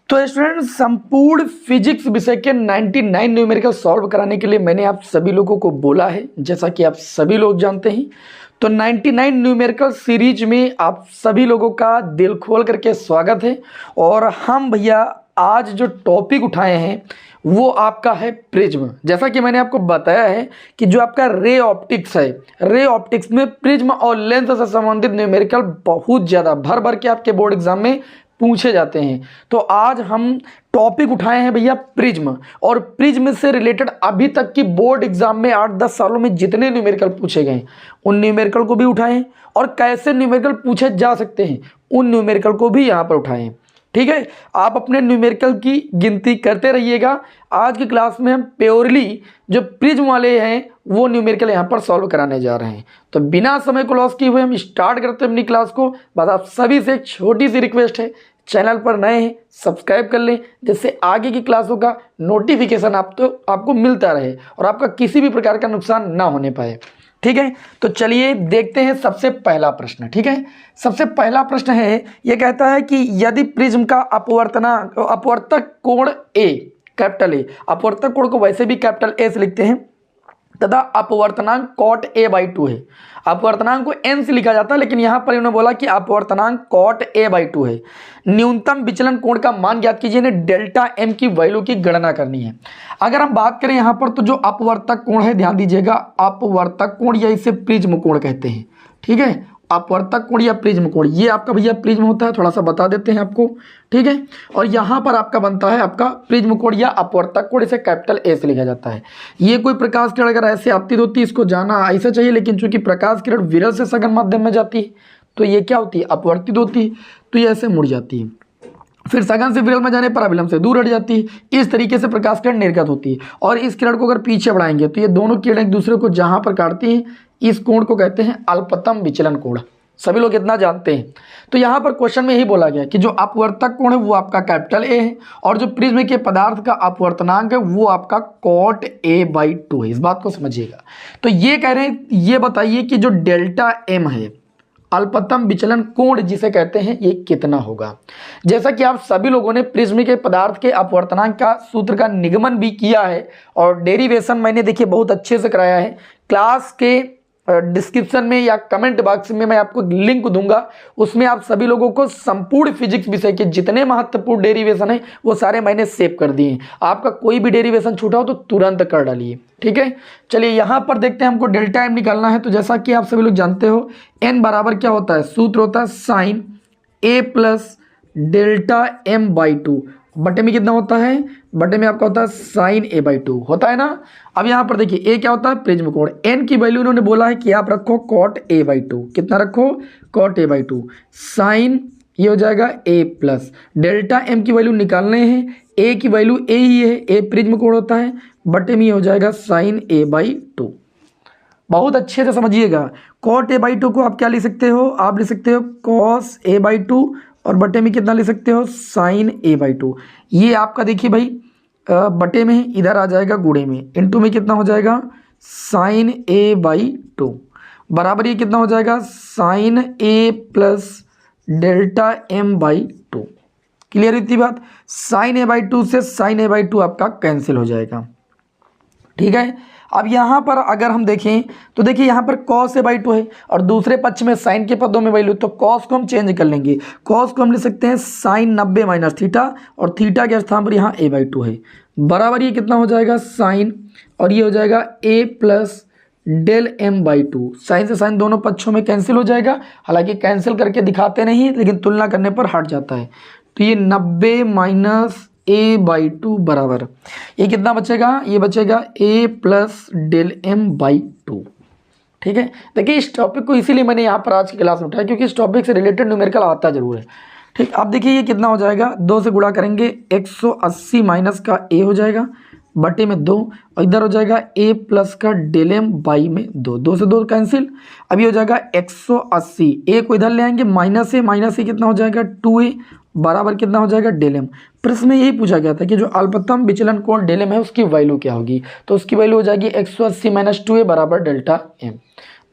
तो स्टूडेंट्स, संपूर्ण फिजिक्स विषय के 99 न्यूमेरिकल सॉल्व कराने के लिए मैंने आप सभी लोगों को बोला है, जैसा कि आप सभी लोग जानते हैं। तो 99 न्यूमेरिकल सीरीज में आप सभी लोगों का दिल खोल करके स्वागत है। और हम भैया आज जो टॉपिक उठाए हैं वो आपका है प्रिज्म। जैसा कि मैंने आपको बताया है कि जो आपका रे ऑप्टिक्स है, रे ऑप्टिक्स में प्रिज्म और लेंस से संबंधित न्यूमेरिकल बहुत ज़्यादा भर भर के आपके बोर्ड एग्जाम में पूछे जाते हैं। तो आज हम टॉपिक उठाए हैं भैया प्रिज्म, और प्रिज्म से रिलेटेड अभी तक की बोर्ड एग्जाम में 8-10 सालों में जितने न्यूमेरिकल पूछे गए उन न्यूमेरिकल को भी उठाए हैं, और कैसे न्यूमेरिकल पूछे जा सकते हैं उन न्यूमेरिकल को भी यहाँ पर उठाए हैं। ठीक है, आप अपने न्यूमेरिकल की गिनती करते रहिएगा। आज की क्लास में हम प्योरली जो प्रिज्म वाले हैं वो न्यूमेरिकल यहाँ पर सॉल्व कराने जा रहे हैं। तो बिना समय को लॉस किए हुए हम स्टार्ट करते हैं अपनी क्लास को। बस आप सभी से एक छोटी सी रिक्वेस्ट है, चैनल पर नए हैं सब्सक्राइब कर लें, जिससे आगे की क्लासों का नोटिफिकेशन आपको मिलता रहे और आपका किसी भी प्रकार का नुकसान ना होने पाए। ठीक है, तो चलिए देखते हैं सबसे पहला प्रश्न। ठीक है, सबसे पहला प्रश्न है, ये कहता है कि यदि प्रिज्म का अपवर्तक कोण ए, कैपिटल ए, अपवर्तक कोण को वैसे भी कैपिटल ए से लिखते हैं, तथा अपवर्तनांक कॉट ए बाई 2 है। अपवर्तनांक को एन से लिखा जाता है, लेकिन यहाँ पर इन्होंने बोला कि अपवर्तनांक कॉट ए बाई 2 है। न्यूनतम विचलन कोण का मान ज्ञात कीजिए, ने डेल्टा एम की वैल्यू की गणना करनी है। अगर हम बात करें यहाँ पर, तो जो अपवर्तक कोण है, ध्यान दीजिएगा, अपवर्तक कोण या इसे प्रिज्म कोण कहते हैं। ठीक है, अपवर्तक कोण या प्रिज्म कोण, ये आपका भैया प्रिज्म होता है, थोड़ा सा बता देते हैं आपको। ठीक है, और यहाँ पर आपका बनता है आपका प्रिज्म कोण या अपवर्तक कोण, इसे कैपिटल ए से लिखा जाता है। ये कोई प्रकाश किरण अगर ऐसे आपतित होती है, इसको जाना ऐसा चाहिए, लेकिन चूंकि प्रकाश किरण विरल से सघन माध्यम में जाती है तो ये क्या होती है, अपवर्तित होती है, तो ये ऐसे मुड़ जाती है। फिर सघन से विरल में जाने पर अभिलंब से दूर हट जाती है। इस तरीके से प्रकाश किरण निर्गत होती है। और इस किरण को अगर पीछे बढ़ाएंगे तो ये दोनों किरण एक दूसरे को जहां पर काटती हैं, इस कोण को कहते हैं अल्पतम विचलन कोण। सभी लोग इतना जानते हैं। तो यहाँ पर क्वेश्चन में यही बोला गया कि जो अपवर्तक कोण है वो आपका कैपिटल ए है, और जो प्रिज्म के पदार्थ का अपवर्तनांक है वो आपका कॉट ए बाई 2 है। इस बात को समझिएगा। तो ये कह रहे हैं, ये बताइए कि जो डेल्टा एम है, अल्पतम विचलन कोण जिसे कहते हैं, ये कितना होगा। जैसा कि आप सभी लोगों ने प्रिज्म के पदार्थ के अपवर्तनांक का सूत्र का निगमन भी किया है, और डेरिवेशन मैंने देखिए बहुत अच्छे से कराया है। क्लास के डिस्क्रिप्शन में या कमेंट बॉक्स में मैं आपको लिंक दूंगा, उसमें आप सभी लोगों को संपूर्ण फिजिक्स विषय के जितने महत्वपूर्ण डेरिवेशन है वो सारे मैंने सेव कर दिए हैं। आपका कोई भी डेरिवेशन छूटा हो तो तुरंत कर डालिए। ठीक है, चलिए यहाँ पर देखते हैं, हमको डेल्टा एम निकालना है। तो जैसा कि आप सभी लोग जानते हो, एन बराबर क्या होता है, सूत्र होता है sine A plus delta m by 2। बटे में कितना होता है, बटे में आपका होता है साइन ए बाई 2 होता है ना। अब यहाँ पर देखिए, ए क्या होता है, प्रिज्म कोण। एन की वैल्यू इन्होंने बोला है कि आप रखो कॉट ए बाई 2। कितना रखो, कॉट ए बाई 2। साइन ये हो जाएगा ए प्लस डेल्टा एम की वैल्यू निकालने हैं, ए की वैल्यू ए ही है, ए प्रिज्म कोण होता है, बटे में हो जाएगा साइन ए बाई 2। बहुत अच्छे से समझिएगा। कॉट ए बाई 2 को आप क्या लिख सकते हो, आप लिख सकते हो कॉस ए बाई 2, और बटे में कितना लिख सकते हो, साइन ए बाई 2। ये आपका देखिए भाई, बटे में इधर आ जाएगा गुणे में, इनटू में कितना हो जाएगा, साइन ए बाई 2 बराबर ये कितना हो जाएगा, sine A plus delta m by 2। Clear इतनी बात। साइन ए बाई 2 से साइन ए बाई 2 आपका कैंसिल हो जाएगा। ठीक है, अब यहाँ पर अगर हम देखें तो देखिए यहाँ पर कॉस ए बाई 2 है, और दूसरे पक्ष में साइन के पदों में वैल्यू, तो कॉस को हम चेंज कर लेंगे। कॉस को हम लिख सकते हैं साइन 90 माइनस थीटा, और थीटा के स्थान पर यहाँ ए बाई 2 है, बराबर ये कितना हो जाएगा, साइन, और ये हो जाएगा A plus del M by 2। Sine से साइन दोनों पक्षों में कैंसिल हो जाएगा, हालांकि कैंसिल करके दिखाते नहीं, लेकिन तुलना करने पर हट जाता है। तो ये 90 माइनस ए बाई 2 बराबर ये कितना बचेगा, ये बचेगा ए प्लस डेल एम बाई 2। ठीक है, देखिए इस टॉपिक को इसीलिए मैंने यहाँ पर आज की क्लास में उठाया, क्योंकि इस टॉपिक से रिलेटेड न्यूमेरिकल आता जरूर है। ठीक, अब देखिए ये कितना हो जाएगा, 2 से गुणा करेंगे, 180 माइनस का ए हो जाएगा, बटे में 2, और इधर हो जाएगा ए प्लस का डेल एम बाई में 2, 2 से 2 कैंसिल। अभी हो जाएगा 180, ए को इधर ले आएंगे, माइनस ए कितना हो जाएगा, 2a बराबर कितना हो जाएगा, डेल एम। प्रश्न में यही पूछा गया था कि जो अल्पतम विचलन कोण डेल एम है उसकी वैल्यू क्या होगी, तो उसकी वैल्यू हो जाएगी 180 माइनस 2a बराबर डेल्टा एम।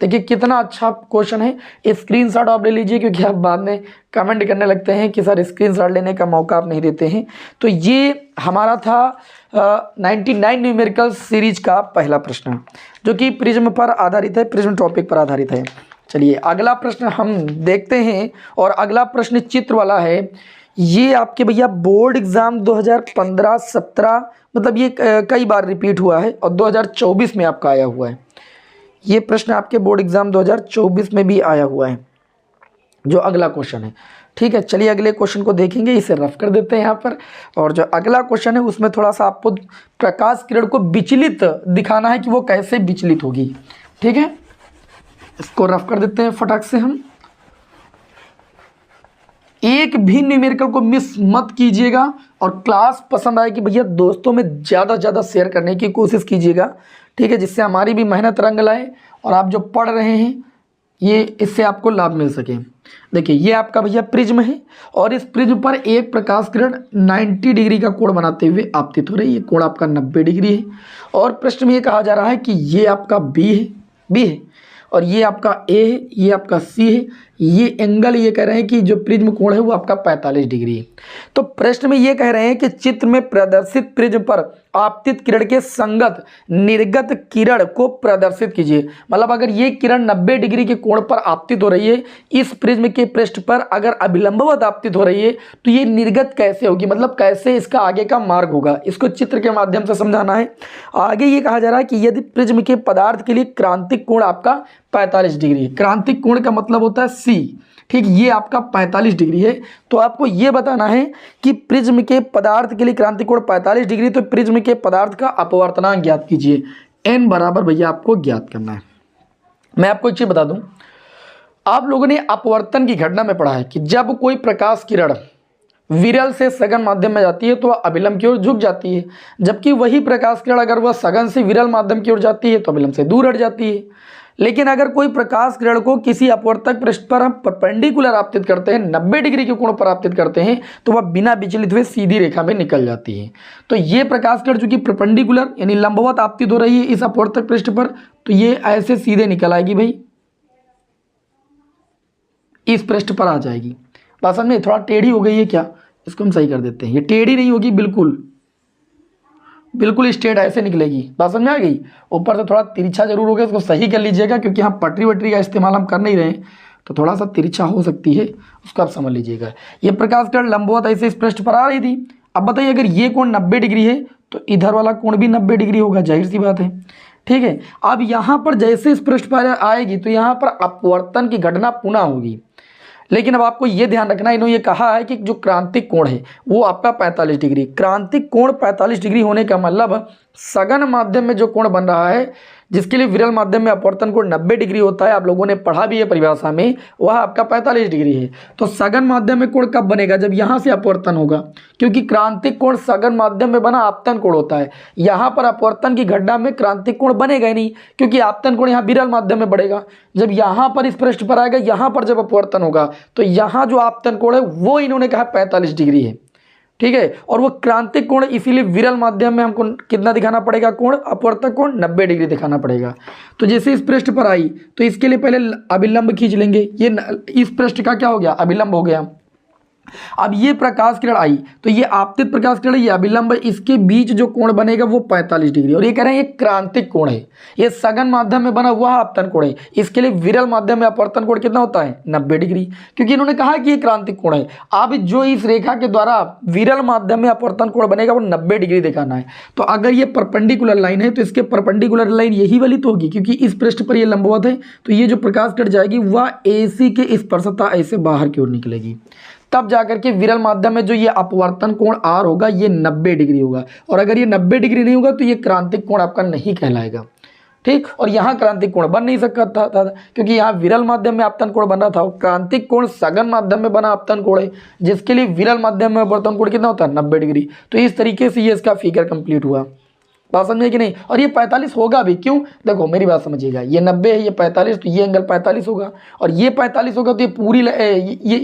देखिए कितना अच्छा क्वेश्चन है। स्क्रीनशॉट आप ले लीजिए, क्योंकि आप बाद में कमेंट करने लगते हैं कि सर स्क्रीनशॉट लेने का मौका आप नहीं देते हैं। तो ये हमारा था 99 न्यूमेरिकल सीरीज का पहला प्रश्न, जो कि प्रिज्म पर आधारित है, प्रिज्म टॉपिक पर आधारित है। चलिए अगला प्रश्न हम देखते हैं, और अगला प्रश्न चित्र वाला है। ये आपके भैया बोर्ड एग्जाम 2015-17, मतलब ये कई बार रिपीट हुआ है, और 2024 में आपका आया हुआ है। ये प्रश्न आपके बोर्ड एग्जाम 2024 में भी आया हुआ है, जो अगला क्वेश्चन है। ठीक है, चलिए अगले क्वेश्चन को देखेंगे, इसे रफ कर देते हैं यहाँ पर। और जो अगला क्वेश्चन है उसमें थोड़ा सा आपको प्रकाश किरण को विचलित दिखाना है कि वो कैसे विचलित होगी। ठीक है, इसको रफ कर देते हैं फटाक से हम। एक भी न्यूमेरिकल को मिस मत कीजिएगा, और क्लास पसंद आए कि भैया दोस्तों में ज़्यादा से ज़्यादा शेयर करने की कोशिश कीजिएगा। ठीक है, जिससे हमारी भी मेहनत रंग लाए, और आप जो पढ़ रहे हैं ये इससे आपको लाभ मिल सके। देखिए ये आपका भैया प्रिज्म है, और इस प्रिज्म पर एक प्रकाश किरण 90 डिग्री का कोण बनाते हुए आपतित हो रही है। ये कोण आपका 90 डिग्री है, और प्रश्न में ये कहा जा रहा है कि ये आपका बी है, और ये आपका ए है, ये आपका सी है। ये एंगल ये कह रहे हैं कि जो प्रिज्म कोण है वो आपका 45 डिग्री है। तो प्रश्न में ये कह रहे हैं कि चित्र में प्रदर्शित प्रिज्म पर आपतित किरण के संगत निर्गत किरण को प्रदर्शित कीजिए। मतलब अगर ये किरण 90 डिग्री के कोण पर आपतित हो रही है, इस प्रिज्म के पृष्ठ पर अगर अभिलंबवत आपतित हो रही है, तो ये निर्गत कैसे होगी, मतलब कैसे इसका आगे का मार्ग होगा, इसको चित्र के माध्यम से समझाना है। आगे ये कहा जा रहा है कि यदि प्रिज्म के पदार्थ के लिए क्रांतिक कोण आपका 45 डिग्री है, क्रांतिक कोण का मतलब होता है सी। ठीक, ये आपका 45 डिग्री है। तो आपको ये बताना है कि प्रिज्म के पदार्थ के लिए क्रांतिक कोण 45 डिग्री, तो प्रिज्म के पदार्थ का अपवर्तनांक ज्ञात कीजिए। n बराबर भैया आपको ज्ञात करना है। मैं आपको एक चीज बता दूं, आप लोगों ने अपवर्तन की घटना में पढ़ा है कि जब कोई प्रकाश किरण विरल से सघन माध्यम में जाती है तो वह अभिलंब की ओर झुक जाती है, जबकि वही प्रकाश किरण अगर वह सघन से विरल माध्यम की ओर जाती है तो अभिलंब से दूर हट जाती है। लेकिन अगर कोई प्रकाश किरण को किसी अपवर्तक पृष्ठ पर हम परपेंडिकुलर आपतित करते हैं, 90 डिग्री के कोण पर आपतित करते हैं, तो वह बिना विचलित हुए सीधी रेखा में निकल जाती है। तो ये प्रकाश किरण चूंकि परपेंडिकुलर यानी लंबवत आपतित हो रही है इस अपवर्तक पृष्ठ पर, तो ये ऐसे सीधे निकल आएगी भाई, इस पृष्ठ पर आ जाएगी। बात समझ में? थोड़ा टेढ़ी हो गई है क्या, इसको हम सही कर देते हैं। ये टेढ़ी नहीं होगी, बिल्कुल स्ट्रेट ऐसे निकलेगी। बात समझ में आ गई? ऊपर से थोड़ा तिरछा जरूर होगा, इसको सही कर लीजिएगा, क्योंकि यहाँ पटरी वटरी का इस्तेमाल हम कर नहीं रहे हैं, तो थोड़ा सा तिरछा हो सकती है, उसको आप समझ लीजिएगा। ये प्रकाश किरण लंबवत ऐसे इस पृष्ठ पर आ रही थी। अब बताइए अगर ये कोण 90 डिग्री है तो इधर वाला कोण भी 90 डिग्री होगा, जाहिर सी बात है। ठीक है, अब यहाँ पर जैसे इस पृष्ठ पर आएगी तो यहाँ पर अपवर्तन की घटना पुनः होगी। लेकिन अब आपको ये ध्यान रखना, इन्होंने ये कहा है कि जो क्रांतिक कोण है वो आपका 45 डिग्री। क्रांतिक कोण 45 डिग्री होने का मतलब सघन माध्यम में जो कोण बन रहा है, जिसके लिए विरल माध्यम में अपवर्तन कोण 90 डिग्री होता है, आप लोगों ने पढ़ा भी है परिभाषा में, वह आपका 45 डिग्री है। तो सघन माध्यम में कोण कब बनेगा? जब यहाँ से अपवर्तन होगा, क्योंकि क्रांतिक कोण सघन माध्यम में बना आपतन कोण होता है। यहाँ पर अपवर्तन की घटना में क्रांतिक कोण बनेगा ही नहीं, क्योंकि आपतन कोण यहाँ विरल माध्यम में बढ़ेगा। जब यहाँ पर इस पृष्ठ पर आएगा, यहाँ पर जब अपवर्तन होगा, तो यहाँ जो आपतन कोण है वो इन्होंने कहा 45 डिग्री है। ठीक है, और वो क्रांतिक कोण इसीलिए विरल माध्यम में हमको कितना दिखाना पड़ेगा कोण, अपवर्तक कोण 90 डिग्री दिखाना पड़ेगा। तो जैसे इस पृष्ठ पर आई तो इसके लिए पहले अभिलंब खींच लेंगे। ये इस पृष्ठ का क्या हो गया? अभिलंब हो गया। अब ये प्रकाश किरण आई तो ये आपतित प्रकाश किरण, ये अभिलंब, इसके बीच जो कोण बनेगा वो 45 डिग्री। और ये कह रहे हैं ये क्रांतिक कोण है, ये सघन माध्यम में बना हुआ आपतन कोण है। इसके लिए विरल माध्यम में अपवर्तन कोण कितना होता है? 90 डिग्री, क्योंकि इन्होंने कहा कि ये क्रांतिक कोण है। अब जो इस रेखा के द्वारा विरल माध्यम में अपवर्तन कोण बनेगा वो 90 डिग्री दिखाना है। तो अगर ये परपेंडिकुलर लाइन है तो इसके परपेंडिकुलर लाइन यही वाली तो होगी, क्योंकि इस पृष्ठ पर ये लंबवत है। तो ये जो प्रकाश किरण जाएगी वह AC के स्पर्शता ऐसे बाहर की ओर निकलेगी, तब जाकर के विरल माध्यम में जो ये अपवर्तन कोण R होगा ये 90 डिग्री होगा। और अगर ये 90 डिग्री नहीं होगा तो ये क्रांतिक कोण आपका नहीं कहलाएगा। ठीक, और यहाँ क्रांतिक कोण बन नहीं सकता था, क्योंकि यहाँ विरल माध्यम में आपतन कोण बन रहा था। क्रांतिक कोण सघन माध्यम में बना आपतन कोण है, जिसके लिए विरल माध्यम में अपवर्तन कोण कितना होता है? 90 डिग्री। तो इस तरीके से ये इसका फिगर कंप्लीट हुआ। बात समझे कि नहीं? और ये 45 होगा भी, क्यों? देखो मेरी बात समझिएगा, ये 90 है, ये 45, तो ये एंगल 45 होगा, और ये 45 होगा तो ये पूरी ये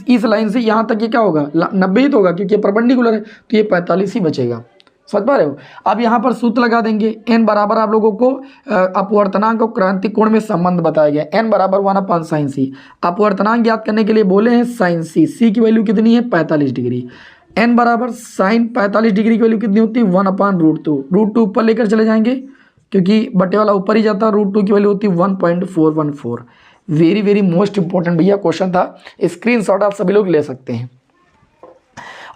इस लाइन से यहाँ तक ये क्या होगा? 90 ही तो होगा, क्योंकि ये परपेंडिकुलर है, तो ये 45 ही बचेगा। समझ पा रहे हो। अब यहाँ पर सूत्र लगा देंगे, n बराबर आप लोगों को अपवर्तनांक और क्रांतिक कोण में संबंध बताया गया, n बराबर 1/sin c। अपवर्तनांक ज्ञात करने के लिए बोले हैं sin c, c की वैल्यू कितनी है 45 डिग्री। n बराबर साइन 45 डिग्री की वैल्यू कितनी होती है 1/√2। √2 ऊपर लेकर चले जाएंगे क्योंकि बटे वाला ऊपर ही जाता है, √2 की वैल्यू होती है 1.414। वेरी वेरी मोस्ट इंपॉर्टेंट भैया क्वेश्चन था, स्क्रीनशॉट आप सभी लोग ले सकते हैं।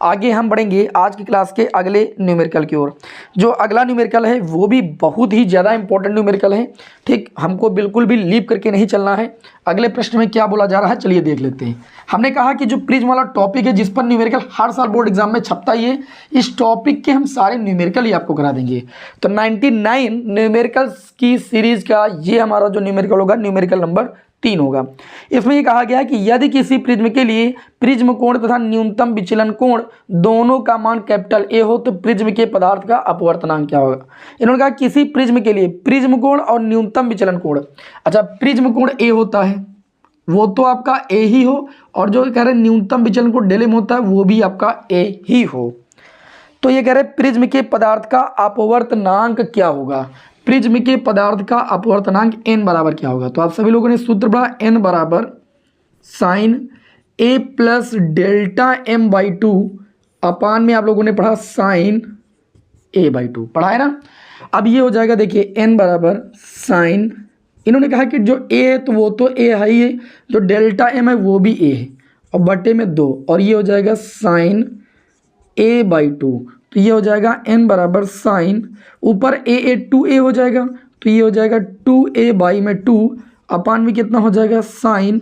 आगे हम बढ़ेंगे आज की क्लास के अगले न्यूमेरिकल की ओर। जो अगला न्यूमेरिकल है वो भी बहुत ही ज़्यादा इंपॉर्टेंट न्यूमेरिकल है, ठीक। हमको बिल्कुल भी लीव करके नहीं चलना है। अगले प्रश्न में क्या बोला जा रहा है चलिए देख लेते हैं। हमने कहा कि जो प्रिज्म वाला टॉपिक है जिस पर न्यूमेरिकल हर साल बोर्ड एग्जाम में छपता ही है, इस टॉपिक के हम सारे न्यूमेरिकल ही आपको करा देंगे। तो 99 न्यूमेरिकल्स की सीरीज का ये हमारा जो न्यूमेरिकल होगा न्यूमेरिकल नंबर 3 होगा। इसमें ये कहा गया है कि यदि किसी प्रिज्म के लिए प्रिज्म कोण तथा न्यूनतम विचलन कोण दोनों का मान कैपिटल ए हो तो प्रिज्म के पदार्थ का अपवर्तनांक क्या होगा। इन्होंने कहा किसी प्रिज्म के लिए प्रिज्म कोण और न्यूनतम विचलन कोण, अच्छा प्रिज्म कोण ए होता है वो तो आपका ए ही हो, और जो कह रहे हैं न्यूनतम विचलन कोण डेले में होता है वो भी आपका ए ही हो। तो ये कह रहे हैं प्रिज्म के पदार्थ का अपवर्तनांक क्या होगा, प्रिज्म के पदार्थ का अपवर्तनांक n बराबर क्या होगा। तो आप सभी लोगों ने सूत्र पढ़ा n बराबर sine a plus delta m/2 अपान में आप लोगों ने पढ़ा साइन a/2 पढ़ा है ना। अब ये हो जाएगा देखिए n बराबर साइन, इन्होंने कहा कि जो a है तो वो तो a है ही है, जो डेल्टा m है वो भी a है और बटे में 2, और ये हो जाएगा साइन a/2। तो ये हो जाएगा n बराबर साइन ऊपर a 2a हो जाएगा, तो ये हो जाएगा 2a/2 अपान में कितना हो जाएगा साइन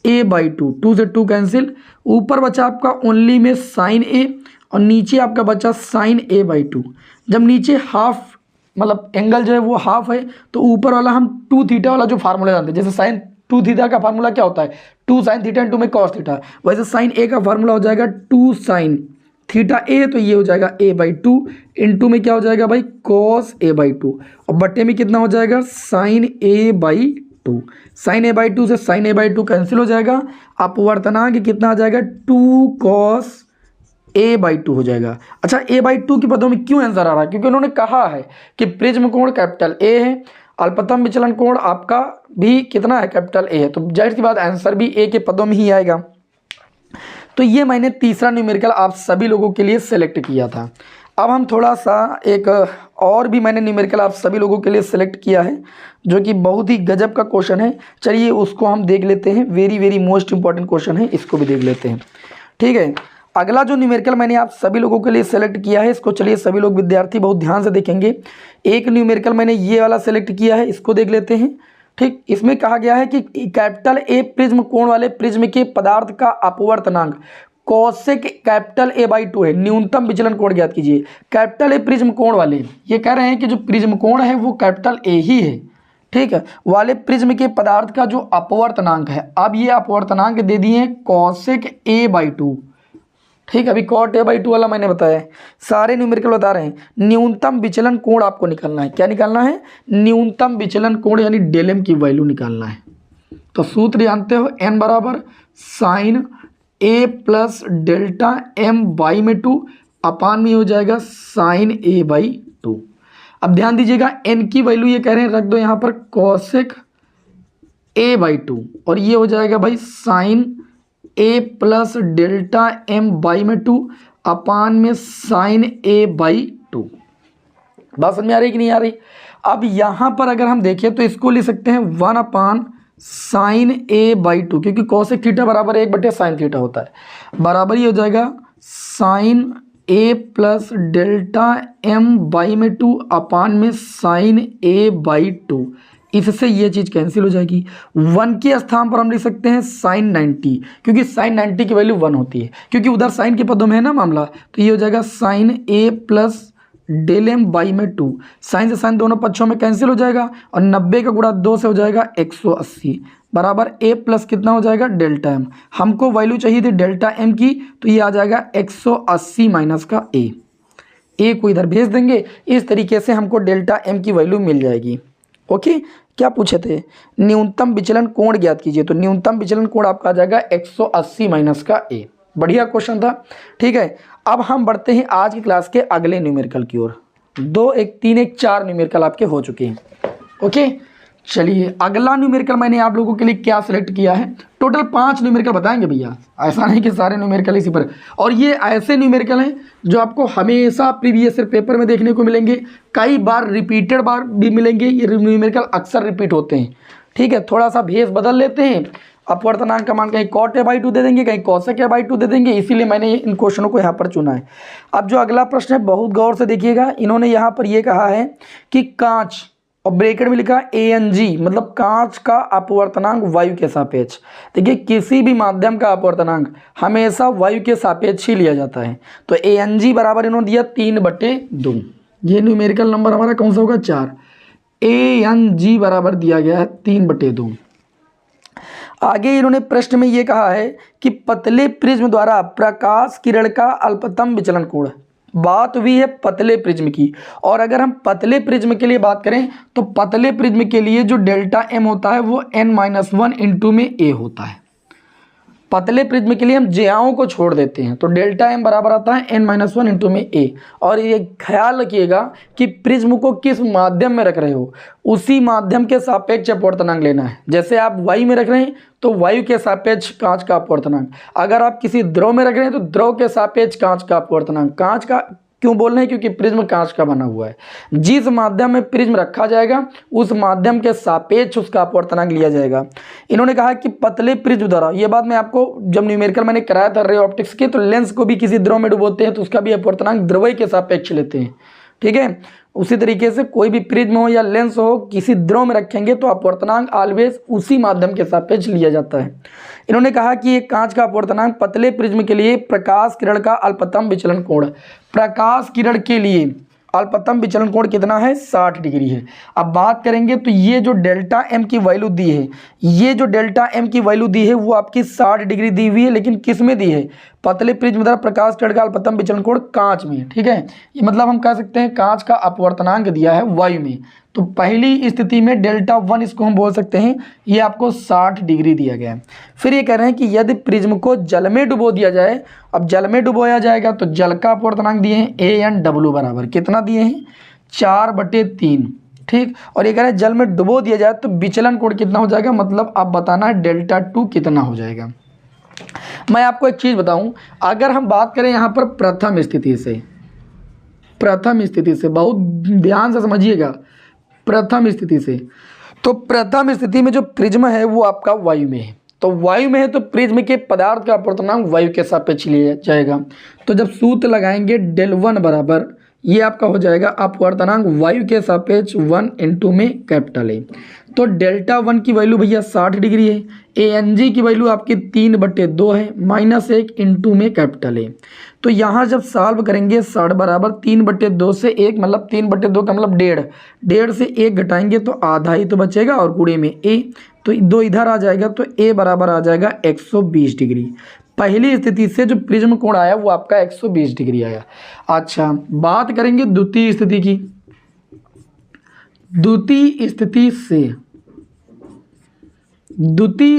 a/2, 2 से 2 कैंसिल, ऊपर बचा आपका ओनली में साइन a और नीचे आपका बचा साइन a/2। जब नीचे हाफ मतलब एंगल जो है वो हाफ है तो ऊपर वाला हम 2 थीटा वाला जो फार्मूला जानते हैं, जैसे साइन 2 थीटा का फार्मूला क्या होता है 2 साइन थीटा इंटू में कॉस थीटा, वैसे साइन a का फार्मूला हो जाएगा 2 साइन थीटा ए, तो ये हो जाएगा a/2 इंटू में क्या हो जाएगा भाई कॉस a/2 और बट्टे में कितना हो जाएगा साइन a/2। साइन a/2 से साइन a/2 कैंसिल हो जाएगा, अपवर्तनांक कितना आ जाएगा 2 कॉस a/2 हो जाएगा। अच्छा a/2 के पदों में क्यों आंसर आ रहा है, क्योंकि उन्होंने कहा है कि प्रिज्म कोण कैपिटल ए है, अल्पतम विचलन कोण आपका भी कितना है कैपिटल ए है, तो जाहिर सी बात आंसर भी ए के पदों में ही आएगा। तो ये मैंने तीसरा न्यूमेरिकल आप सभी लोगों के लिए सेलेक्ट किया था। अब हम थोड़ा सा एक और भी मैंने न्यूमेरिकल आप सभी लोगों के लिए सेलेक्ट किया है जो कि बहुत ही गजब का क्वेश्चन है, चलिए उसको हम देख लेते हैं। Very very most important question है, इसको भी देख लेते हैं। ठीक है, अगला जो न्यूमेरिकल मैंने आप सभी लोगों के लिए सेलेक्ट किया है, इसको चलिए सभी लोग विद्यार्थी बहुत ध्यान से देखेंगे। एक न्यूमेरिकल मैंने ये वाला सेलेक्ट किया है, इसको देख लेते हैं। ठीक, इसमें कहा गया है कि कैपिटल ए प्रिज्म कोण वाले प्रिज्म के पदार्थ का अपवर्तनांक कोसेक कैपिटल a/2 है, न्यूनतम विचलन कोण ज्ञात कीजिए। कैपिटल ए प्रिज्म कोण वाले ये कह रहे हैं कि जो प्रिज्म कोण है वो कैपिटल ए ही है, ठीक है, वाले प्रिज्म के पदार्थ का जो अपवर्तनांक है, अब ये अपवर्तनांक दे दिए कोसेक a/2। ठीक है, अभी कॉट a/2 वाला मैंने बताया है, सारे न्यूमेरिकल बता रहे हैं। न्यूनतम विचलन कोण आपको निकालना है, क्या निकालना है न्यूनतम विचलन कोण यानी डेल की वैल्यू निकालना है। तो सूत्र जानते हो n बराबर sine a plus delta m/2 अपान में हो जाएगा साइन a/2। अब ध्यान दीजिएगा n की वैल्यू ये कह रहे हैं रख दो यहाँ पर कोसेक a/2 और ये हो जाएगा भाई sine a plus delta m/2 अपान में साइन a/2। बात समझ में आ रही कि नहीं आ रही। अब यहाँ पर अगर हम देखें तो इसको लिख सकते हैं 1 अपान साइन a/2, क्योंकि कोसेक थीटा बराबर 1/साइन थीटा होता है, बराबर ही हो जाएगा sine a plus delta m/2 अपान में साइन a/2। इससे ये चीज़ कैंसिल हो जाएगी। 1 के स्थान पर हम लिख सकते हैं साइन 90, क्योंकि साइन 90 की वैल्यू 1 होती है, क्योंकि उधर साइन के पदों में है ना मामला। तो ये हो जाएगा sine a plus delta m/2, sine से साइन दोनों पक्षों में कैंसिल हो जाएगा और 90 का गुणा 2 से हो जाएगा 180 बराबर a प्लस कितना हो जाएगा डेल्टा m। हमको वैल्यू चाहिए थी डेल्टा m की, तो ये आ जाएगा 180 माइनस का a को इधर भेज देंगे, इस तरीके से हमको डेल्टा m की वैल्यू मिल जाएगी। ओके, क्या पूछे थे न्यूनतम विचलन कोण ज्ञात कीजिए, तो न्यूनतम विचलन कोण आपका आ जाएगा 180 माइनस का a। बढ़िया क्वेश्चन था। ठीक है, अब हम बढ़ते हैं आज की क्लास के अगले न्यूमेरिकल की ओर। 2 1 3 1 4 न्यूमेरिकल आपके हो चुके हैं। ओके, चलिए अगला न्यूमेरिकल मैंने आप लोगों के लिए क्या सिलेक्ट किया है। टोटल 5 न्यूमेरिकल बताएंगे भैया, ऐसा नहीं कि सारे न्यूमेरिकल इसी पर। और ये ऐसे न्यूमेरिकल हैं जो आपको हमेशा प्रीवियस ईयर पेपर में देखने को मिलेंगे, कई बार रिपीटेड बार भी मिलेंगे। ये न्यूमेरिकल अक्सर रिपीट होते हैं, ठीक है। थोड़ा सा भेस बदल लेते हैं, अपवर्तनांक का मान कहीं cot a/2 दे देंगे, कहीं cosec a/2 दे देंगे, इसीलिए मैंने इन क्वेश्चनों को यहाँ पर चुना है। अब जो अगला प्रश्न है बहुत गौर से देखिएगा। इन्होंने यहाँ पर ये कहा है कि कांच, और ब्रैकेट में लिखा ANG, मतलब कांच का अपवर्तनांक वायु के सापेक्ष। देखिए किसी भी माध्यम का अपवर्तनांक हमेशा वायु के सापेक्ष ही लिया जाता है। तो ANG बराबर इन्होंने दिया 3/2। ये न्यूमेरिकल नंबर हमारा कौन सा होगा, 4। ANG बराबर दिया गया है 3/2। आगे इन्होंने प्रश्न में ये कहा है कि पतले प्रिज्म द्वारा प्रकाश किरण का अल्पतम विचलन कोण। बात हुई है पतले प्रिज्म की, और अगर हम पतले प्रिज्म के लिए बात करें तो पतले प्रिज्म के लिए जो डेल्टा m होता है वो n-1 इंटू में a होता है। पतले प्रिज्म के लिए हम ज्याओं को छोड़ देते हैं, तो डेल्टा m बराबर आता है n-1 इंटू में a। और ये ख्याल रखिएगा कि प्रिज्म को किस माध्यम में रख रहे हो, उसी माध्यम के सापेक्ष अपवर्तनांक लेना है। जैसे आप वायु में रख रहे हैं तो वायु के सापेक्ष कांच का अपवर्तनांक, अगर आप किसी द्रव में रख रहे हैं तो द्रव के सापेक्ष कांच का अपवर्तनांक। कांच का क्यों बोल रहे हैं, क्योंकि प्रिज्म कांच का बना हुआ है। जिस माध्यम में प्रिज्म रखा जाएगा उस माध्यम के सापेक्ष उसका अपवर्तनांक लिया जाएगा। इन्होंने कहा कि पतले प्रिज्म द्वारा, ये बात मैं आपको जब न्यूमेरिकल मैंने कराया था रे ऑप्टिक्स के, तो लेंस को भी किसी द्रव में डुबोते हैं तो उसका भी अपवर्तनांक द्रव्य के सापेक्ष लेते हैं, ठीक है। उसी तरीके से कोई भी प्रिज्म हो या लेंस हो, किसी द्रव में रखेंगे तो अपवर्तनांक ऑलवेज उसी माध्यम के सापेक्ष लिया जाता है। इन्होंने कहा कि एक कांच का अपवर्तनांक पतले प्रिज्म के लिए प्रकाश किरण का अल्पतम विचलन कोण, प्रकाश किरण के लिए अल्पतम विचलन कोण कितना है, 60 डिग्री है। अब बात करेंगे तो ये जो डेल्टा m की वैल्यू दी है, ये जो डेल्टा m की वैल्यू दी है वो आपकी 60 डिग्री दी हुई है, लेकिन किस में दी है, पतले प्रिज्म द्वारा प्रकाश किरण का अल्पतम विचलन कोण कांच में, ठीक है। ये मतलब हम कह सकते हैं कांच का अपवर्तनांक दिया है वायु में, तो पहली स्थिति में डेल्टा 1 इसको हम बोल सकते हैं, ये आपको 60 डिग्री दिया गया है। फिर ये कह रहे हैं कि यदि प्रिज्म को जल में डुबो दिया जाए, अब जल में डुबोया जाएगा तो जल का अपवर्तनांक दिए हैं AN/W बराबर कितना दिए हैं, 4/3, ठीक। और ये कह रहे हैं जल में डुबो दिया जाए तो विचलन कोण कितना हो जाएगा, मतलब आप बताना है डेल्टा2 कितना हो जाएगा। मैं आपको एक चीज़ बताऊं, अगर हम बात करें यहाँ पर प्रथम स्थिति से, बहुत ध्यान से समझिएगा, प्रथम स्थिति से, तो प्रथम स्थिति में जो प्रिज्म है वो आपका वायु में है, तो वायु में है तो प्रिज्म के पदार्थ का अपवर्तनांक वायु के सापेक्ष लिया जाएगा। तो जब सूत्र लगाएंगे del1 बराबर, ये आपका हो जाएगा अपवर्तनांक वायु के सापेक्ष 1 इंटू में कैपिटल A। तो डेल्टा1 की वैल्यू भैया 60 डिग्री है, ANG की वैल्यू आपकी 3/2 है, -1 इंटू में कैपिटल A। तो यहाँ जब सॉल्व करेंगे 60 बराबर 3/2 से 1, मतलब 3/2 का मतलब 1.5 से 1 घटाएंगे तो आधा ही तो बचेगा, और गुणे में A, तो 2 इधर आ जाएगा, तो A बराबर आ जाएगा 120 डिग्री। पहली स्थिति से जो प्रिज्म कोण आया वो आपका 120 डिग्री आया। अच्छा, बात करेंगे द्वितीय स्थिति की। द्वितीय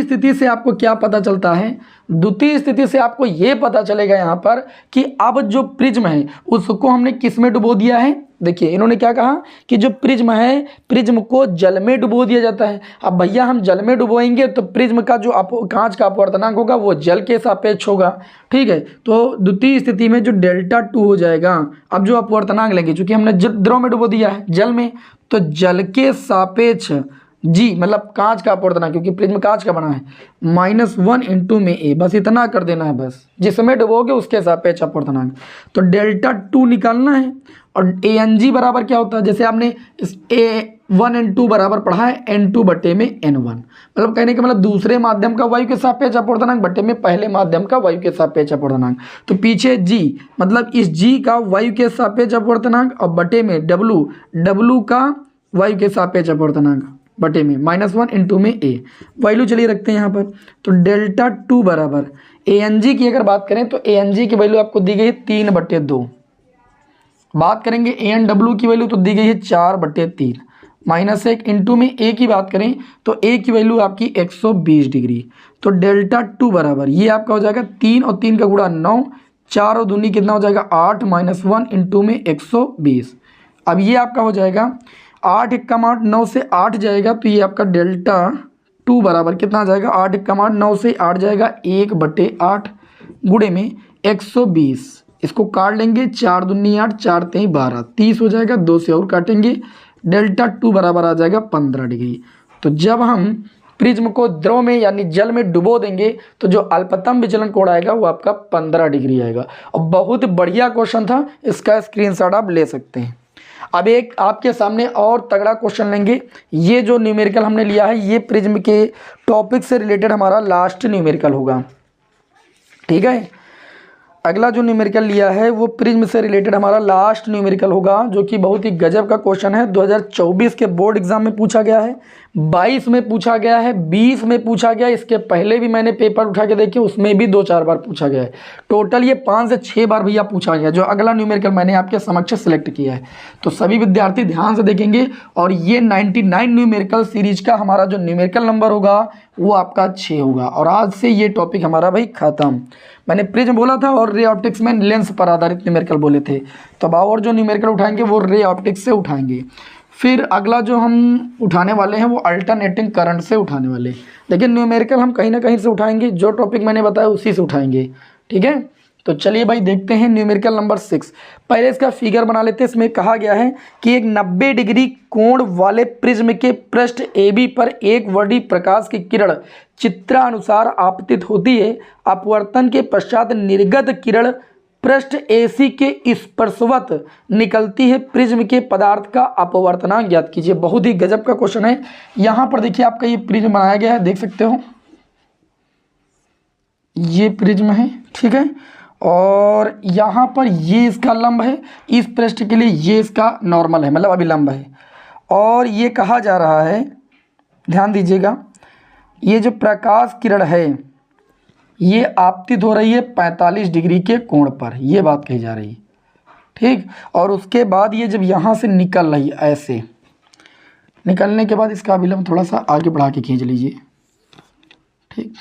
स्थिति से आपको क्या पता चलता है, द्वितीय स्थिति से आपको ये पता चलेगा यहाँ पर कि अब जो प्रिज्म है उसको हमने किस में डुबो दिया है। देखिए इन्होंने क्या कहा कि जो प्रिज्म है, प्रिज्म को जल में डुबो दिया जाता है। अब भैया हम जल में डुबोएंगे तो प्रिज्म का जो कांच का अपवर्तनांक होगा वो जल के सापेक्ष होगा, ठीक है। तो द्वितीय स्थिति में जो डेल्टा2 हो जाएगा, अब जो अपवर्तनांक लेंगे, चूंकि हमने द्रव में डुबो दिया है जल में, तो जल के सापेक्ष G मतलब कांच का अपवर्तनांक, क्योंकि प्रिज्म कांच का बना है, -1 इंटू में A, बस इतना कर देना है, बस जिसमें डुबोगे उसके सापेक्ष अपवर्तनांक। तो डेल्टा2 निकालना है, और ANG बराबर क्या होता है, जैसे आपने इस A1N2 बराबर पढ़ा है N2/N1, मतलब कहने का मतलब दूसरे माध्यम का वायु के सापेक्ष अपवर्तनांक बटे में पहले माध्यम का वायु के सापेक्ष अपवर्तनांक। तो पीछे G मतलब इस G का वायु के सापेक्ष अपवर्तनांक, और बटे में W का वायु के सापेक्ष अपवर्तनांक, बटे में -1 इंटू में A। वैल्यू चलिए रखते हैं यहाँ पर। तो डेल्टा2 बराबर ANG की अगर बात करें तो ANG की वैल्यू आपको दी गई है 3/2। बात करेंगे ANW की वैल्यू तो दी गई है 4/3, -1 इंटू में A की बात करें तो A की वैल्यू आपकी 120 डिग्री। तो डेल्टा2 बराबर ये आपका हो जाएगा 3 और 3 का गुणा 9, 4 और दूनी कितना हो जाएगा 8 माइनस 1 इंटू में 120। अब ये आपका हो जाएगा 8 एकम 8, 9 से 8 जाएगा तो ये आपका डेल्टा 2 बराबर कितना आ जाएगा 8 एकम 8, 9 से 8 जाएगा 1/8 गुणे में 120। इसको काट लेंगे, 4 दूनी 8, 4 तेई 12, 30 हो जाएगा। 2 से और काटेंगे, डेल्टा 2 बराबर आ जाएगा 15 डिग्री। तो जब हम प्रिज्म को द्रव में यानी जल में डुबो देंगे तो जो अल्पतम विचलन कोण आएगा वो आपका 15 डिग्री आएगा। और बहुत बढ़िया क्वेश्चन था, इसका स्क्रीनशॉट आप ले सकते हैं। अब एक आपके सामने और तगड़ा क्वेश्चन लेंगे। ये जो न्यूमेरिकल हमने लिया है ये प्रिज्म के टॉपिक से रिलेटेड हमारा लास्ट न्यूमेरिकल होगा, ठीक है। अगला जो न्यूमेरिकल लिया है वो प्रिज्म से रिलेटेड हमारा लास्ट न्यूमेरिकल होगा, जो कि बहुत ही गजब का क्वेश्चन है। 2024 के बोर्ड एग्जाम में पूछा गया है, 22 में पूछा गया है, 20 में पूछा गया। इसके पहले भी मैंने पेपर उठा के देखे, उसमें भी 2-4 बार पूछा गया है। टोटल ये 5 से 6 बार भैया पूछा गया, जो अगला न्यूमेरिकल मैंने आपके समक्ष सेलेक्ट किया है। तो सभी विद्यार्थी ध्यान से देखेंगे। और ये 99 न्यूमेरिकल सीरीज का हमारा जो न्यूमेरिकल नंबर होगा वो आपका 6 होगा। और आज से ये टॉपिक हमारा भाई खत्म। मैंने प्रिज्म बोला था और रे ऑप्टिक्स में लेंस पर आधारित न्यूमेरिकल बोले थे, तो अब और जो न्यूमेरिकल उठाएंगे वो रे ऑप्टिक्स से उठाएंगे। फिर अगला जो हम उठाने वाले हैं वो अल्टरनेटिंग करंट से उठाने वाले हैं। लेकिन न्यूमेरिकल हम कहीं ना कहीं से उठाएंगे, जो टॉपिक मैंने बताया उसी से उठाएंगे, ठीक है। तो चलिए भाई देखते हैं न्यूमेरिकल नंबर 6। पहले इसका फिगर बना लेते हैं। इसमें कहा गया है कि एक 90 डिग्री कोण वाले प्रिज्म के पृष्ठ AB पर एक वर्णी प्रकाश की किरण चित्रानुसार आपतित होती है। अपवर्तन के पश्चात निर्गत किरण पृष्ठ AC के स्पर्शवत निकलती है। प्रिज्म के पदार्थ का अपवर्तनांक ज्ञात कीजिए। बहुत ही गजब का क्वेश्चन है। यहाँ पर देखिए आपका ये प्रिज्म बनाया गया है, देख सकते हो ये प्रिज्म है, ठीक है। और यहाँ पर ये इसका लंब है, इस पृष्ठ के लिए ये इसका नॉर्मल है, मतलब अभिलंब है। और ये कहा जा रहा है, ध्यान दीजिएगा, ये जो प्रकाश किरण है ये आपतित हो रही है 45 डिग्री के कोण पर, ये बात कही जा रही है, ठीक। और उसके बाद ये जब यहाँ से निकल रही है, ऐसे निकलने के बाद इसका अभिलंब थोड़ा सा आगे बढ़ा के खींच लीजिए, ठीक।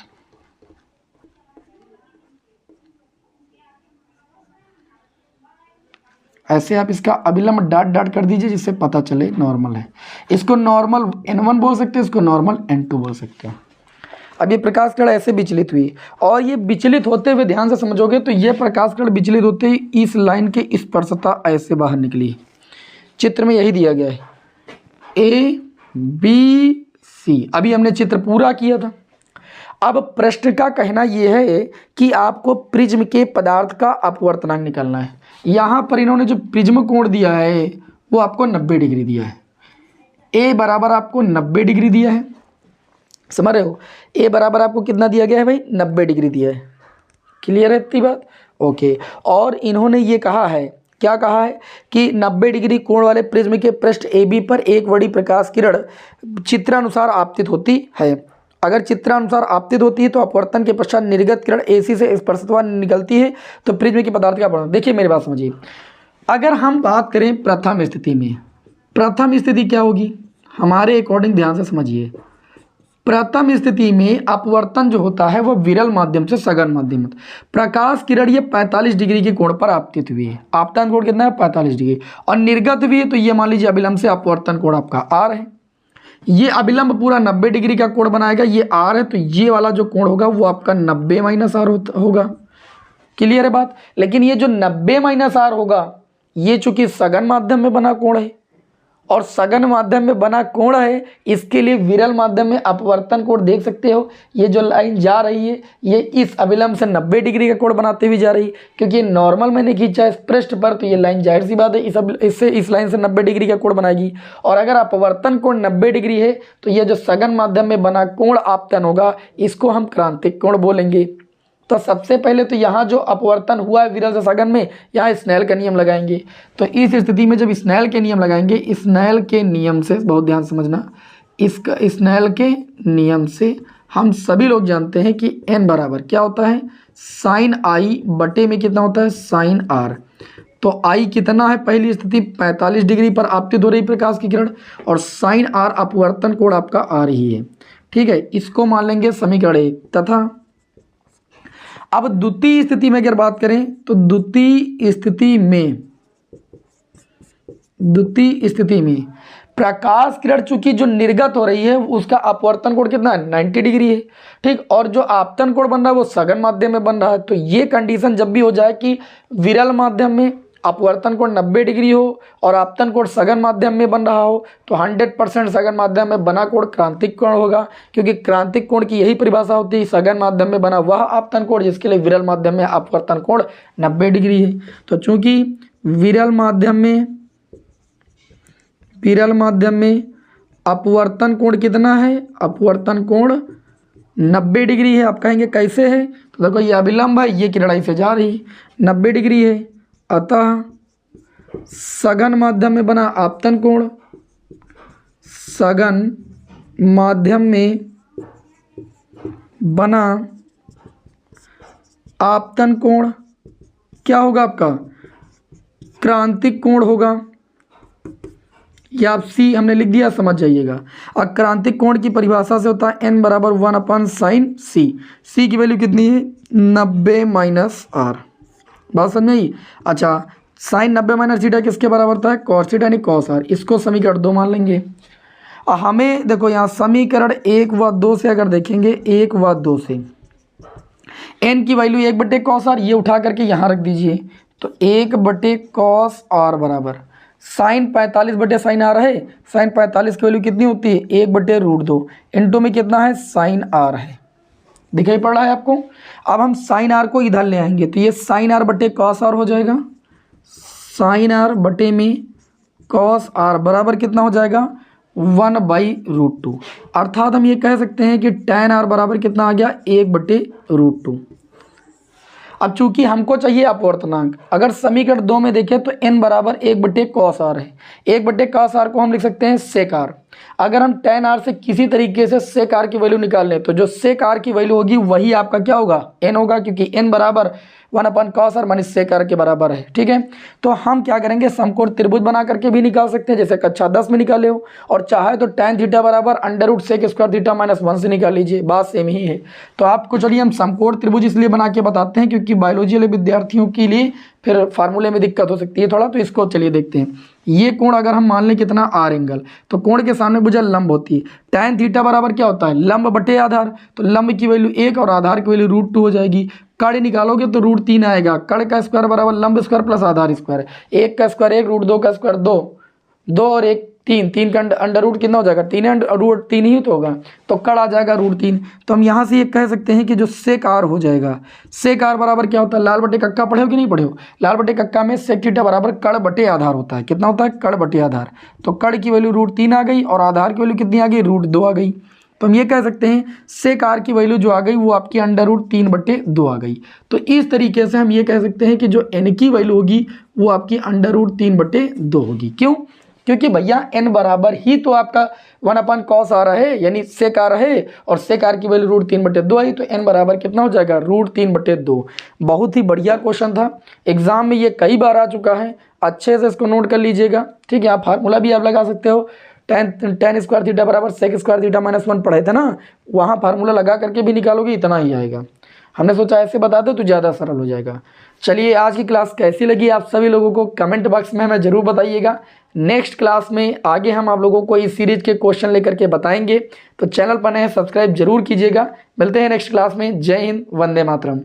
ऐसे आप इसका अभिलंब डाट डाट कर दीजिए जिससे पता चले नॉर्मल है। इसको नॉर्मल N1 बोल सकते हैं, इसको नॉर्मल N2 बोल सकते हैं। अब ये प्रकाश किरण ऐसे विचलित हुई और ये विचलित होते हुए ध्यान से समझोगे तो ये प्रकाश किरण विचलित होते ही इस लाइन के स्पर्शता ऐसे बाहर निकली। चित्र में यही दिया गया है ABC। अभी हमने चित्र पूरा किया था। अब प्रश्न का कहना यह है कि आपको प्रिज्म के पदार्थ का अपवर्तनांक निकालना है। यहाँ पर इन्होंने जो प्रिज्म कोण दिया है वो आपको 90 डिग्री दिया है। A बराबर आपको 90 डिग्री दिया है, समझ रहे हो। A बराबर आपको कितना दिया गया है भाई, 90 डिग्री दिया है। क्लियर है इतनी बात, ओके। और इन्होंने ये कहा है, क्या कहा है कि 90 डिग्री कोण वाले प्रिज्म के पृष्ठ AB पर एक वर्णी प्रकाश किरण चित्रानुसार आपतित होती है। अगर चित्रानुसार आपतित होती है तो अपवर्तन के पश्चात निर्गत किरण AC से स्पर्शवत निकलती है तो प्रिज्म के पदार्थ का अपवर्तन। देखिए मेरी बात समझिए, अगर हम बात करें प्रथम स्थिति में, प्रथम स्थिति क्या होगी हमारे अकॉर्डिंग, ध्यान से समझिए। प्रथम स्थिति में अपवर्तन जो होता है वो विरल माध्यम से सघन माध्यम। प्रकाश किरण ये 45 डिग्री के कोण पर आपतित हुई है, आपतन कोण कितना है 45 डिग्री, और निर्गत हुई है तो ये मान लीजिए अभिलंब से अपवर्तन कोण आपका R है। ये अभिलंब पूरा 90 डिग्री का कोण बनाएगा, ये R है, तो ये वाला जो कोण होगा वो आपका 90 माइनस R होगा। क्लियर है बात। लेकिन ये जो 90 माइनस R होगा ये चूंकि सघन माध्यम में बना कोण है और सघन माध्यम में बना कोण है, इसके लिए विरल माध्यम में अपवर्तन कोण देख सकते हो। ये जो लाइन जा रही है ये इस अभिलंब से 90 डिग्री का कोण बनाते हुए जा रही है, क्योंकि ये नॉर्मल मैंने खींचा है इस पृष्ठ पर, तो ये लाइन जाहिर सी बात है इस लाइन से 90 डिग्री का कोण बनाएगी। और अगर अपवर्तन कोण 90 डिग्री है तो ये जो सघन माध्यम में बना कोण आपतन होगा इसको हम क्रांतिक कोण बोलेंगे। तो सबसे पहले तो यहाँ जो अपवर्तन हुआ है विरल से सघन में, यहाँ स्नेल का नियम लगाएंगे। तो इस स्थिति में जब स्नेल के नियम लगाएंगे, स्नेल के नियम से बहुत ध्यान समझना, इसका स्नेल के नियम से हम सभी लोग जानते हैं कि n बराबर क्या होता है, साइन I बटे में कितना होता है साइन R। तो I कितना है, पहली स्थिति 45 डिग्री पर आपतित हो रही प्रकाश की किरण, और साइन R अपवर्तन कोण आपका R ही है, ठीक है। इसको मान लेंगे समीकरण 1 तथा अब द्वितीय स्थिति में अगर बात करें तो द्वितीय स्थिति में प्रकाश किरण चूंकि जो निर्गत हो रही है उसका अपवर्तन कोण कितना है 90 डिग्री है, ठीक। और जो आपतन कोण बन रहा है वो सघन माध्यम में बन रहा है। तो ये कंडीशन जब भी हो जाए कि विरल माध्यम में अपवर्तन कोण 90 डिग्री हो और आपतन कोण सघन माध्यम में बन रहा हो तो 100% सघन माध्यम में बना कोण क्रांतिक कोण होगा, क्योंकि क्रांतिक कोण की यही परिभाषा होती है, सघन माध्यम में बना वह आपतन कोण जिसके लिए विरल माध्यम में अपवर्तन कोण 90 डिग्री है। तो चूंकि विरल माध्यम में अपवर्तन कोण कितना है, अपवर्तन कोण 90 डिग्री है। आप कहेंगे कैसे है, तो देखो ये अभिलंब है, ये किरण से जा रही 90 डिग्री है, अतः सघन माध्यम में बना आपतन कोण, सघन माध्यम में बना आपतन कोण क्या होगा आपका, क्रांतिक कोण होगा। या आप सी हमने लिख दिया, समझ जाइएगा। अब क्रांतिक कोण की परिभाषा से होता है n बराबर 1/sin c। c की वैल्यू कितनी है 90 माइनस आर, बात समझ आई। अच्छा, साइन 90 माइनस थीटा किसके बराबर होता है, कॉस थीटा यानी कॉस आर। इसको समीकरण 2 मान लेंगे। हमें देखो यहाँ समीकरण 1 व 2 से अगर देखेंगे, 1 व 2 से n की वैल्यू 1/cos r, ये उठा करके यहाँ रख दीजिए। तो 1/cos r बराबर साइन 45/sin r है। साइन 45 की वैल्यू कितनी होती है 1/√2 इंटू में कितना है साइन r है, दिखाई पड़ रहा है आपको। अब हम साइन r को इधर ले आएंगे तो ये साइन r/cos r हो जाएगा। साइन r बटे में cos r बराबर कितना हो जाएगा 1/√2। अर्थात हम ये कह सकते हैं कि tan r बराबर कितना आ गया 1/√2। अब चूंकि हमको चाहिए अपवर्तनांक, अगर समीकरण 2 में देखें तो n बराबर 1/cos r है। 1/cos r को हम लिख सकते हैं sec r। अगर हम tan r से किसी तरीके से sec r की वैल्यू निकाल लें तो जो sec r की वैल्यू होगी वही आपका क्या होगा n होगा, क्योंकि n बराबर 1/cos r minus sec r के बराबर है, ठीक है। तो हम क्या करेंगे, समकोण त्रिभुज बना करके भी निकाल सकते हैं जैसे कक्षा 10 में निकाले हो, और चाहे तो tan थीटा बराबर √sec² थीटा माइनस 1 से निकाल लीजिए, बात सेम ही है। तो आपको चलिए हम समकोण त्रिभुज इसलिए बना के बताते हैं क्योंकि बायोलॉजी वाले विद्यार्थियों के लिए फिर फार्मूले में दिक्कत हो सकती है थोड़ा, तो इसको चलिए देखते हैं। ये कोण अगर हम मान लें कितना आर एंगल, तो कोण के सामने भुजा लंब होती है। tan थीटा बराबर क्या होता है लंब बटे आधार, तो लंब की वैल्यू 1 और आधार की वैल्यू √2 हो जाएगी। कड़ निकालोगे तो √3 आएगा। कड़ का स्क्वायर बराबर लंब स्क्वायर प्लस आधार स्क्वायर, 1 का स्क्वायर 1, √2 का स्क्वायर 2, 2 और 1 3, 3 का अंडर रूट कितना हो जाएगा 3 ही तो होगा, तो कड़ आ जाएगा √3। तो हम यहाँ से ये कह सकते हैं कि जो sec r हो जाएगा, sec r बराबर क्या होता है, लाल बटे कक्का पढ़े हो कि नहीं पढ़े हो, लाल बटे कक्का में sec थीटा बराबर कड़ बटे आधार होता है। कितना होता है कड़ बटे आधार, तो कड़ की वैल्यू √3 आ गई और आधार की वैल्यू कितनी आ गई √2 आ गई। तो हम ये कह सकते हैं sec r की वैल्यू जो आ गई वो आपकी √3/2 आ गई। तो इस तरीके से हम ये कह सकते हैं कि जो n की वैल्यू होगी वो आपकी √3/2 होगी। क्यों, क्योंकि भैया n बराबर ही तो आपका 1/cos r है, यानी sec r है, और sec r की वैल्यू √3/2 आई, तो n बराबर कितना हो जाएगा √3/2। बहुत ही बढ़िया क्वेश्चन था, एग्जाम में ये कई बार आ चुका है, अच्छे से इसको नोट कर लीजिएगा, ठीक है। आप फार्मूला भी आप लगा सकते हो, tan स्क्वायर थीटा बराबर sec स्क्वायर थीटा माइनस 1 पढ़े थे ना, वहाँ फार्मूला लगा करके भी निकालोगे इतना ही आएगा। हमने सोचा ऐसे बता दो तो ज़्यादा सरल हो जाएगा। चलिए, आज की क्लास कैसी लगी आप सभी लोगों को कमेंट बॉक्स में हमें ज़रूर बताइएगा। नेक्स्ट क्लास में आगे हम आप लोगों को इस सीरीज के क्वेश्चन लेकर के बताएंगे, तो चैनल पर नए सब्सक्राइब जरूर कीजिएगा। मिलते हैं नेक्स्ट क्लास में। जय हिंद, वंदे मातरम।